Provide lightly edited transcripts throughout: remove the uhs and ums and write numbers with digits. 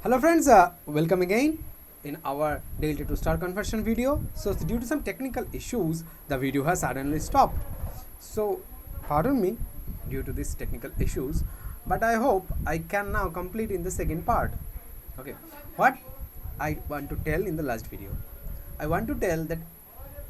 Hello friends, welcome again in our delta to star conversion video. So due to some technical issues, the video has suddenly stopped. So pardon me due to these technical issues, but I hope I can now complete in the second part. Okay, what I want to tell in the last video, I want to tell that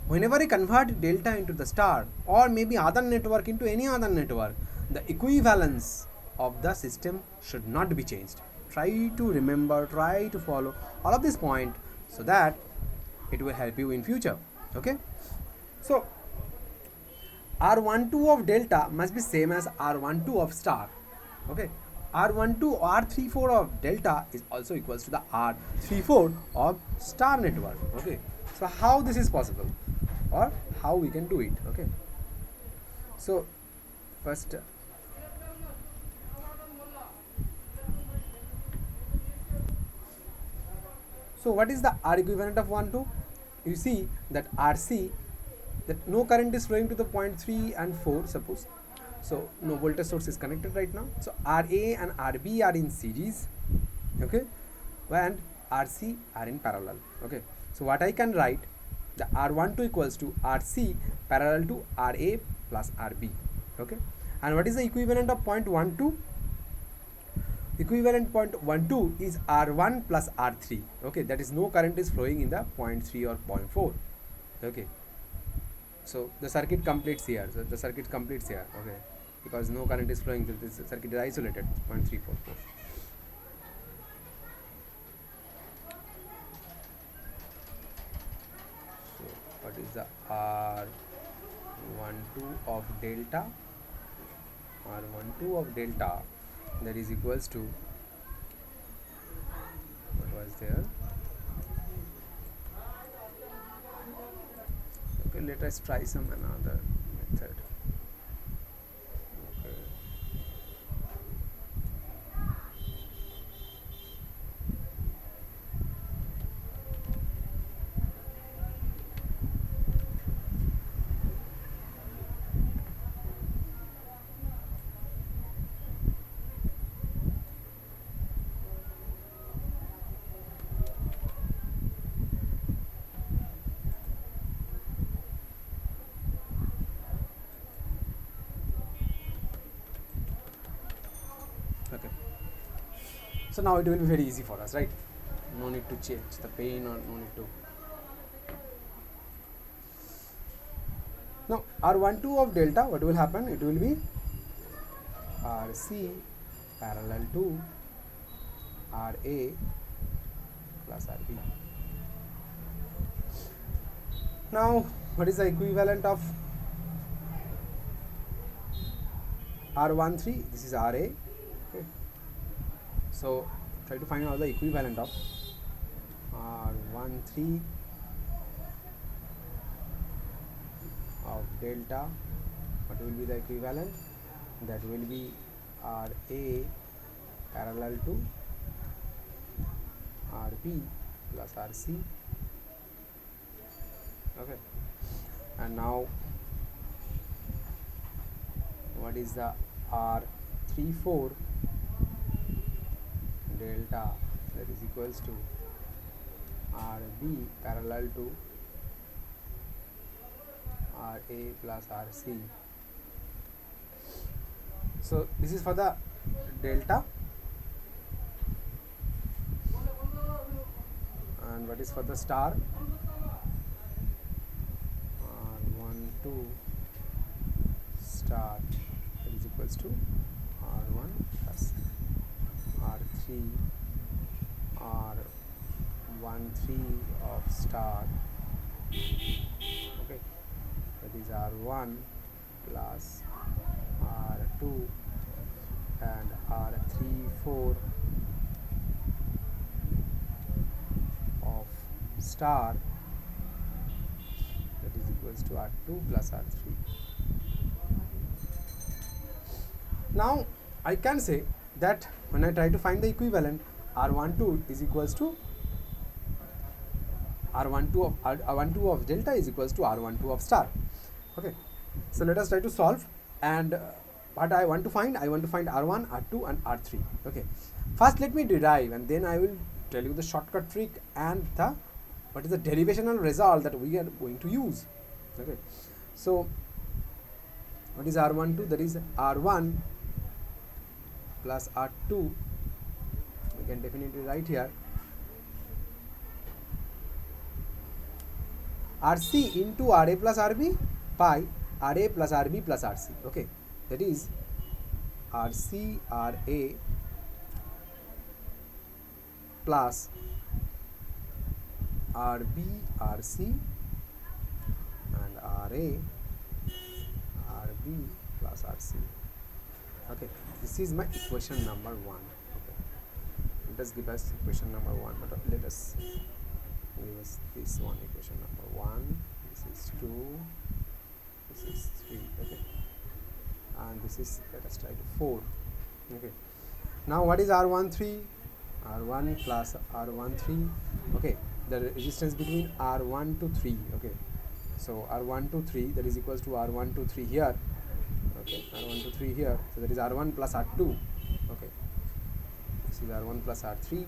whenever I convert delta into the star or maybe other network into any other network, the equivalence of the system should not be changed. Try to remember, try to follow all of this point so that it will help you in future. Okay, so R12 of delta must be same as R12 of star. Okay, R12 R34 of delta is also equals to the R34 of star network. Okay, so how this is possible or how we can do it? Okay, so first so what is the R equivalent of 1 2? You see that RC, that no current is flowing to the point 3 and 4 suppose. So no voltage source is connected right now. So RA and RB are in series. Okay, and RC are in parallel. Okay, so what I can write, the R12 equals to RC parallel to RA plus RB. Okay, and what is the equivalent of 0.12? Equivalent 0.12 is R1 plus R3. Okay, that is no current is flowing in the 0.3 or 0.4. Okay, so the circuit completes here. So the circuit completes here. Okay, because no current is flowing, this circuit is isolated. 0.344. So what is the R12 of delta? R12 of delta, that is equals to, what was there? Okay, let us try some another method. Okay. Okay, so now it will be very easy for us, right? No need to change the pane or no need to. Now R12 of delta, what will happen? It will be RC parallel to RA plus RB. Now what is the equivalent of R13? This is RA. Okay, so try to find out the equivalent of R13 of delta. What will be the equivalent? That will be RA parallel to RB plus RC. Okay, and now what is the R34 delta? That is equals to RB parallel to RA plus RC. So this is for the delta, and what is for the star? R12 star, that is equals to R1 plus R3 R13 of star. Okay, that is R1 plus R2 and R34 of star, that is equals to R2 plus R3. Now I can say that when I try to find the equivalent, R12 is equals to R12 of delta is equals to R12 of star. Okay, so let us try to solve, and what I want to find R1, R2 and R3. Okay, First let me derive, and then I will tell you the shortcut trick and the what is the derivational result that we are going to use. Okay, so what is R12? That is R1 plus R2. We can definitely write here RC into RA plus RB by RA plus RB plus RC. Okay, that is RC RA plus RB RC and RA RB plus RC. Okay, this is my equation number 1. Okay, let us give us equation number 1, but let us give us this one, equation number 1. This is 2, this is 3. Okay, and this is, let us try to 4. Okay, now what is R13? R1 plus R13. Okay, the resistance between R1 to 3. Okay, so R1 to 3, that is equals to R1 to 3 here. Okay, R1 to 3 here, so that is R1 plus R2. Okay, this is R1 plus R3.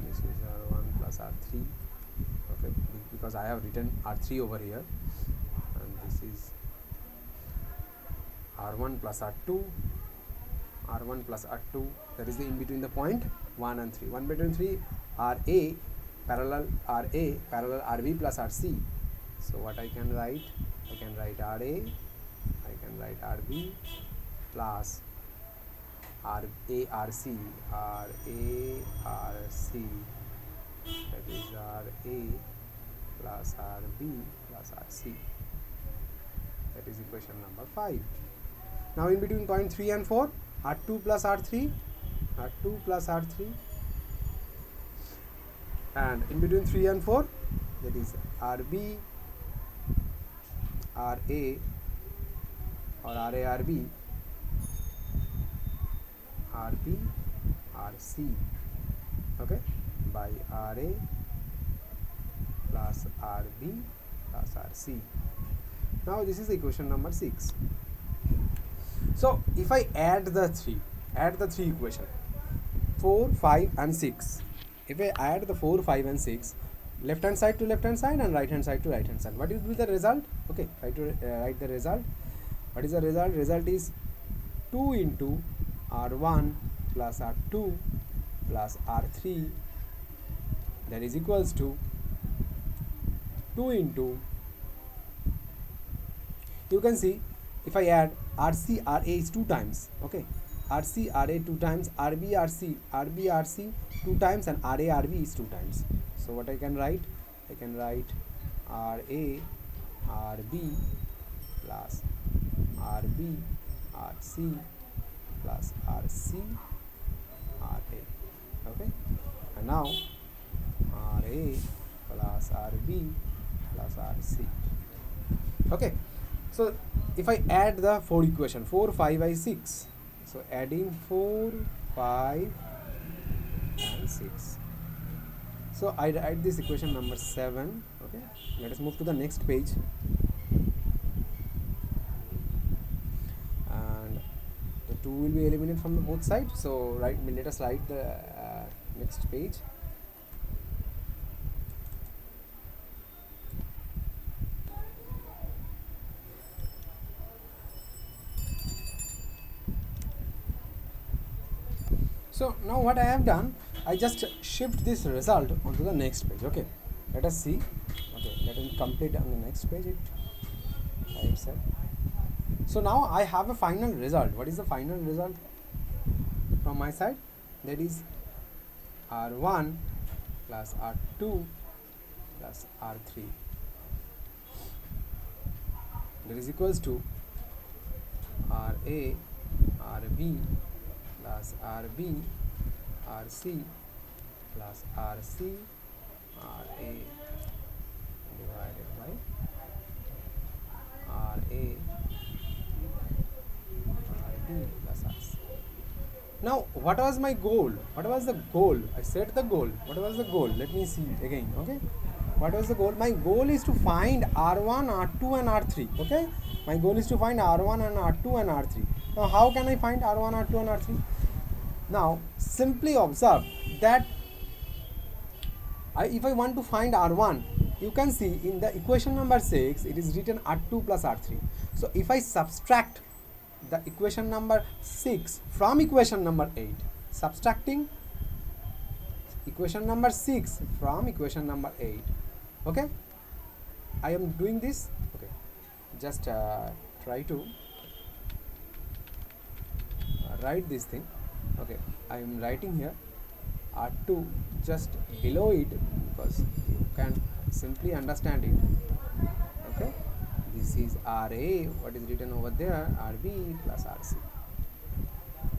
This is R1 plus R3. Okay, because I have written R3 over here, and this is R1 plus R2, R1 plus R2, that is the in between the point 1 and 3. 1 between 3, RA parallel RB plus RC. So what I can write? I can write RA, I can write RB plus RC, that is RA plus RB plus RC. That is equation number 5. Now in between point 3 and 4, R2 plus R3, R2 plus R3, and in between 3 and 4, that is RB, RA or RARB, RB, RC. Okay, by RA plus RB plus RC. Now this is equation number 6. So if I add the three equation 4, 5 and 6. If I add the 4, 5 and 6, left hand side to left hand side and right hand side to right hand side, what will be the result? Okay, try to write the result. What is the result? Result is 2 into R1 plus R2 plus R3, that is equals to 2 into, you can see if I add RC RA is 2 times. Okay, RC RA 2 times, RB RC 2 times, and RA RB is 2 times. So what I can write? I can write RA RB plus RB RC plus RC RA. Okay, and now RA plus RB plus RC. Okay, so if I add the 4 equation 4, 5 and 6, so adding 4, 5 and 6, so I write this equation number 7. Okay, let us move to the next page, and the 2 will be eliminated from the both sides. So let us write the next page. So now what I have done, I just shift this result onto the next page. Okay, let us see. Okay, let me complete on the next page it by itself. So now I have a final result. What is the final result from my side? That is R1 plus R2 plus R3, that is equals to RA RB plus RB RC plus RC RA divided by RA RB plus RC. Now what was my goal? What was the goal? I set the goal. What was the goal? Let me see again. Okay, what was the goal? My goal is to find R1, R2 and R3. Okay, my goal is to find R1 and R2 and R3. Now how can I find R1, R2 and R3? Now simply observe that if I want to find R1, you can see in the equation number 6 it is written R2 plus R3. So if I subtract the equation number 6 from equation number 8, subtracting equation number 6 from equation number 8, okay, I am doing this. Okay, just try to write this thing. Okay, I am writing here R2 just below it because you can simply understand it. Okay, this is RA, what is written over there, RB plus RC.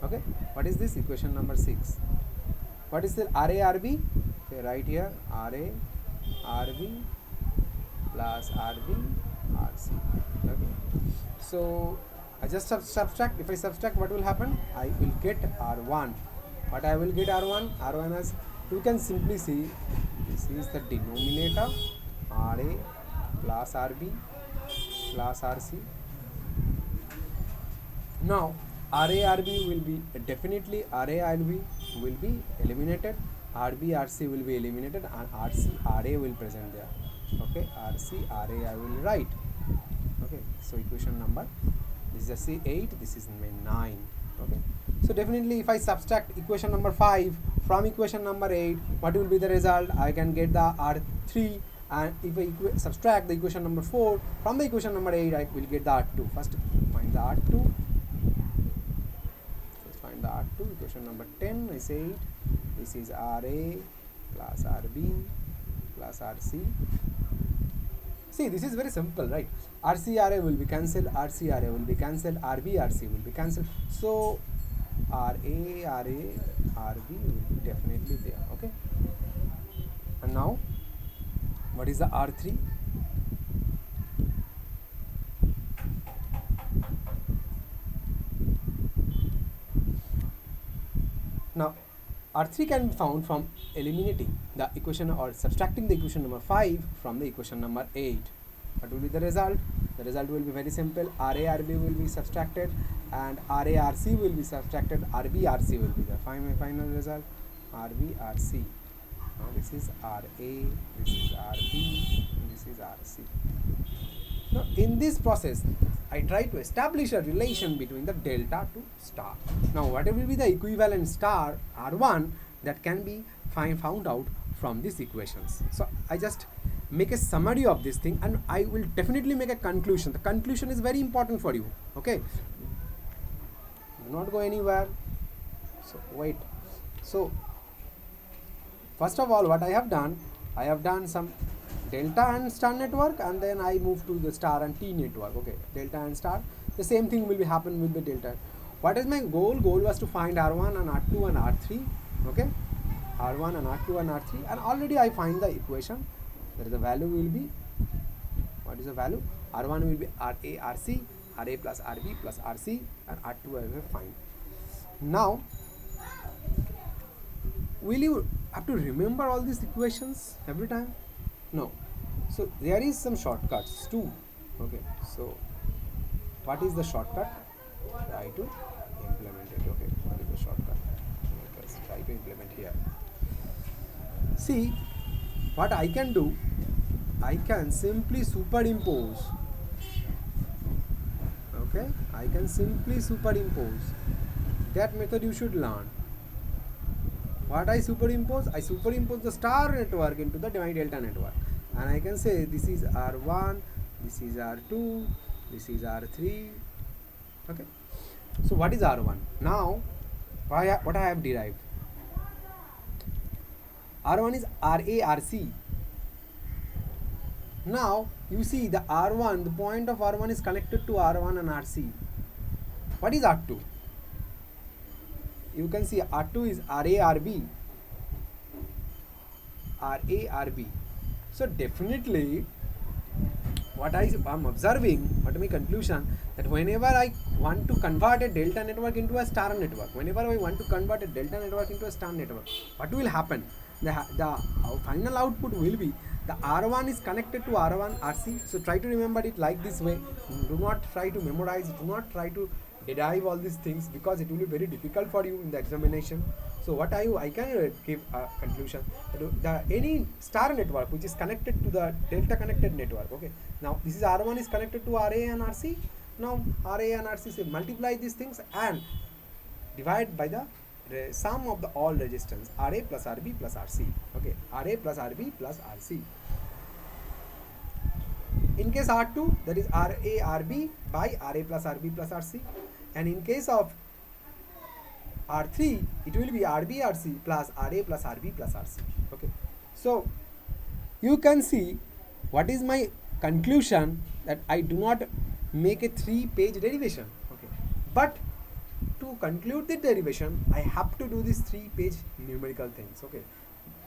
Okay, what is this? Equation number 6. What is the RA RB? Okay, right here RA RB plus RB RC. Okay, so I just subtract. If I subtract, what will happen? I will get R1. What I will get R1? R1 as you can simply see, this is the denominator, RA plus RB plus RC. Now RA RB will be definitely RA RB will be eliminated, RB RC will be eliminated, and RC RA will present there. Okay, RC RA I will write. Okay, so equation number, this is a C8, this is 9. Okay, so definitely if I subtract equation number 5 from equation number 8, what will be the result? I can get the R3, and if I subtract the equation number 4 from the equation number 8, I will get the R2. First find the R2. Let's find the R2. Equation number 10, I say it. This is RA plus RB plus RC. See, this is very simple, right? RC RA will be cancelled, RC RA will be cancelled, RB RC will be cancelled. So RA RA RB will be definitely there. Okay. And now, what is the R3? Now R3 can be found from eliminating the equation or subtracting the equation number 5 from the equation number 8. What will be the result? The result will be very simple. RA RB will be subtracted and RA RC will be subtracted, RB RC will be the final result, RB RC. Now this is RA, this is RB, and this is RC. Now in this process, I try to establish a relation between the delta to star. Now what will be the equivalent star R1 that can be found out from these equations? So I just make a summary of this thing, and I will definitely make a conclusion. The conclusion is very important for you. Okay, do not go anywhere. So wait. So first of all, what I have done some delta and star network, and then I move to the star and T network. Okay, delta and star, the same thing will be happen with the delta. What is my goal? Goal was to find R1 and R2 and R3. Okay, R1 and R2 and R3, and already I find the equation. There is a value will be, what is the value? R1 will be RA RC, RA plus RB plus RC, and R2 I will find. Now will you have to remember all these equations every time? No. So there is some shortcuts too. Okay, so what is the shortcut? Try to implement it. Okay, what is the shortcut? Let's try to implement here. See, what I can do, I can simply superimpose. Okay, I can simply superimpose. That method you should learn. What I superimpose? I superimpose the star network into the delta network, and I can say this is R1, this is R2, this is R3. Okay, so what is R1? Now what I have derived? R1 is RA RC. Now you see the R1, the point of R1 is connected to R1 and RC. What is R2? You can see R2 is RA RB, RA RB. So definitely what I am observing, what my conclusion, that whenever I want to convert a delta network into a star network, whenever I want to convert a delta network into a star network, what will happen? The final output will be the R1 is connected to R1 RC. So try to remember it like this way. Do not try to memorize, do not try to derive all these things, because it will be very difficult for you in the examination. So what I can give a conclusion. Any star network which is connected to the delta connected network. Okay. Now this is R1 is connected to RA and RC. Now RA and RC, say multiply these things and divide by the sum of the all resistance, RA plus RB plus RC. Okay, RA plus RB plus RC. In case R2, that is RA RB by RA plus RB plus RC, and in case of R3, it will be RB RC plus RA plus RB plus RC. Okay, so you can see what is my conclusion, that I do not make a 3-page derivation. Okay, but to conclude the derivation, I have to do these 3-page numerical things. Okay,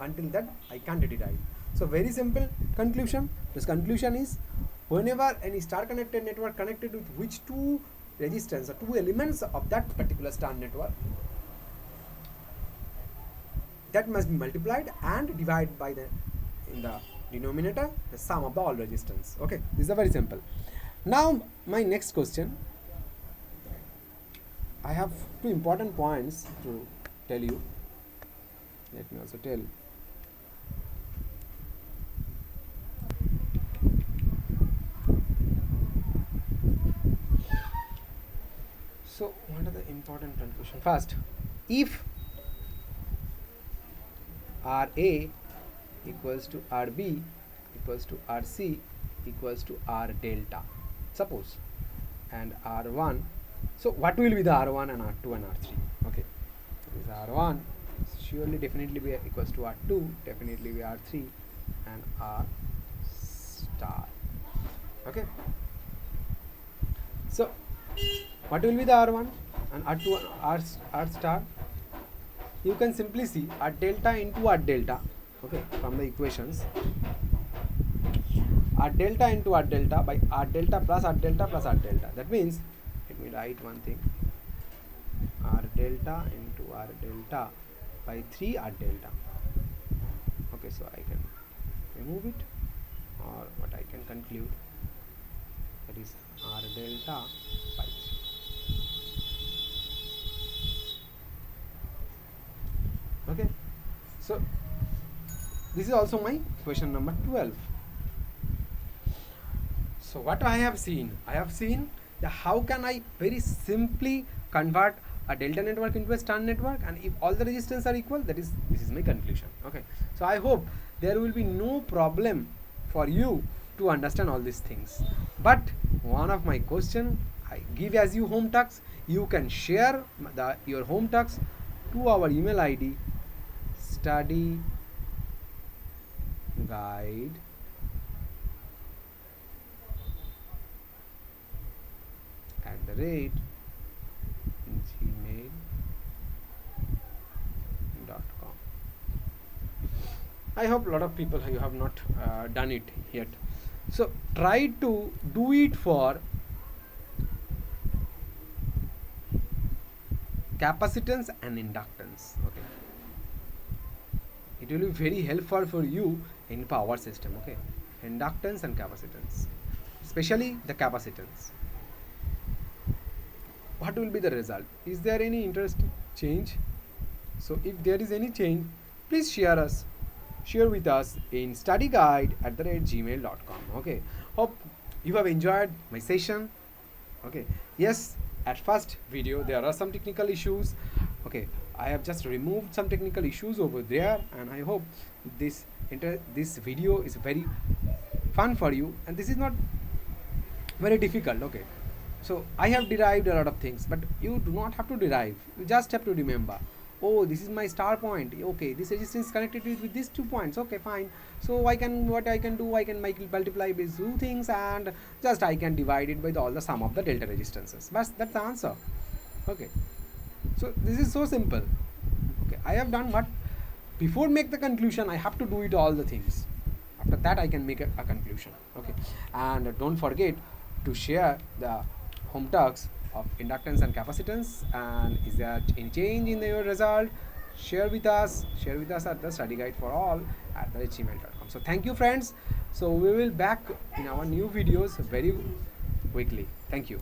until that I can't derive. So very simple conclusion. This conclusion is, whenever any star connected network connected with which two resistance or two elements of that particular star network, that must be multiplied and divided by the, in the denominator, the sum of the all resistance. Okay, this is very simple. Now my next question, I have two important points to tell you. Let me also tell. So what are the important conclusion? First, if RA equals to RB equals to RC equals to R delta, suppose, and R1, so what will be the R1 and R2 and R3? Okay, this R1 surely definitely be equals to R2, definitely be R3 and R star. Okay, so what will be the R1 and R2 and R star? You can simply see R delta into R delta. Okay, from the equations, R delta into R delta by R delta plus R delta plus R delta. That means, let me write one thing, R delta into R delta by 3 R delta. Okay, so I can remove it, or what I can conclude, that is R delta by 3. Okay, so this is also my question number 12. So what I have seen that how can I very simply convert a delta network into a star network, and if all the resistance are equal, this is my conclusion. Okay, so I hope there will be no problem for you to understand all these things. But one of my question I give as you home tasks, you can share your home tasks to our email ID, study guide @gmail.com. I hope a lot of people, you have not done it yet. So try to do it for capacitance and inductance. Okay, it will be very helpful for you in power system. Okay, inductance and capacitance, especially the capacitance. What will be the result? Is there any interesting change? So if there is any change, please share with us in studyguide@gmail.com. Okay, hope you have enjoyed my session. Okay, yes, at first video there are some technical issues. Okay, I have just removed some technical issues over there, and I hope this video is very fun for you, and this is not very difficult. Okay, so I have derived a lot of things, but you do not have to derive, you just have to remember, oh, this is my star point. Okay, this resistance is connected with these 2 points. Okay, fine. So what I can do, I can multiply these two things, and just I can divide it by all the sum of the delta resistances. But that's the answer. Okay, so this is so simple. Okay, I have done what, before make the conclusion I have to do it all the things. After that I can make a conclusion. Okay, and don't forget to share the home tasks of inductance and capacitance, and is there any change in your result, share with us at the studyguideforall@gmail.com. So thank you friends. So we will back in our new videos very quickly. Thank you.